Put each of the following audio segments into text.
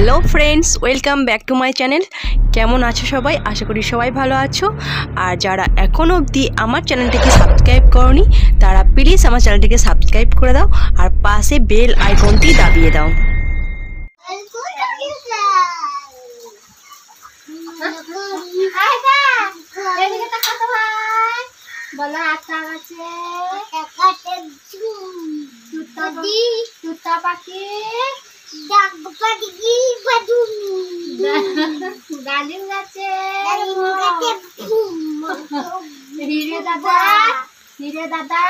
Hello friends, welcome back to my channel. কেমন আছো সবাই? আশা করি সবাই ভালো আছো। আর যারা এখনও অবধি আমার চ্যানেলটিকে সাবস্ক্রাইব করোনি তারা প্লিজ আমার চ্যানেলটিকে সাবস্ক্রাইব করে দাও আর পাশে বেল আইকনটি দাবিয়ে দাও। ডালিম গাছে হিরে দাদা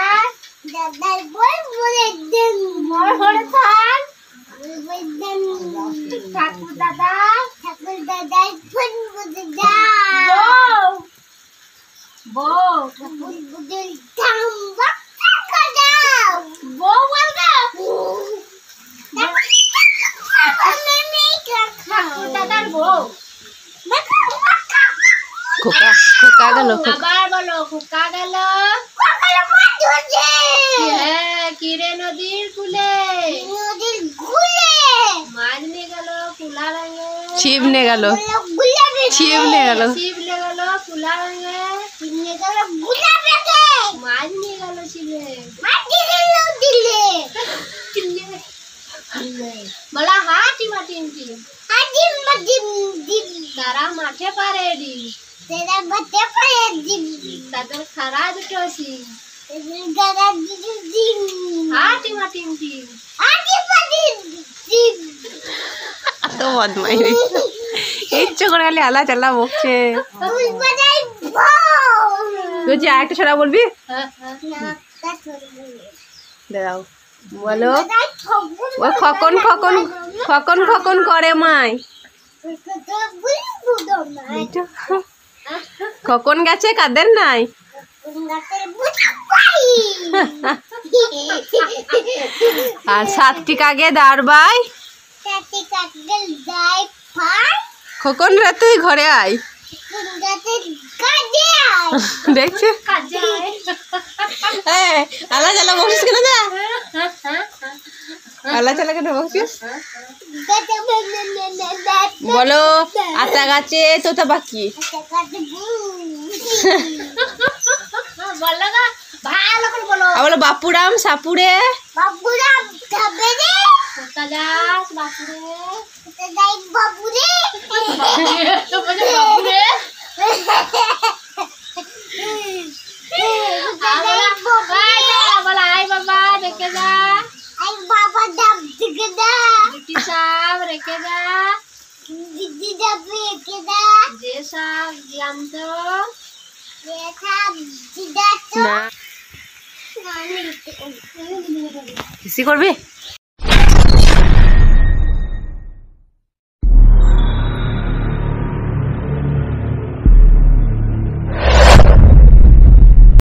দাদার বই বলে দেন বড় থান ঠাকুর দাদার ফোন বলে দাও বউ ঠাকুর বলে দাও বাচ্চা দাও বউ বল দাদার বউ খোকা খোকা গেল, আবার বলো খোকা গেল কিরে নদীর কুলে মাছ নিয়ে গেল কুলা রঙে, ছিপ নিয়ে গেল কুলা রঙে, মাছ নিয়ে গেল ছিপে বলা হাটি মাটিম তারা মাঠে পারে তাদের খারা দুটোছি হাটি মাটিম তো বদমাইশ ইচ্ছে করে খালি আলা চালা বকছে। তুই আর একটা ছড়া বলবি? দাও বলো। ও খকন খকন খকন খকন করে মাই। খকন গেছে কাদের নাই? আর সাতটি কাগে দাঁড়বাই খকন রে তুই ঘরে আয় দেখছে আলা চালা বকছিস কেন? যা আলা চালা কেন বকছিস? বলো আতা গাছে তোতা পাখি। বলো বাপুরাম সাপুরে কিসি করবি?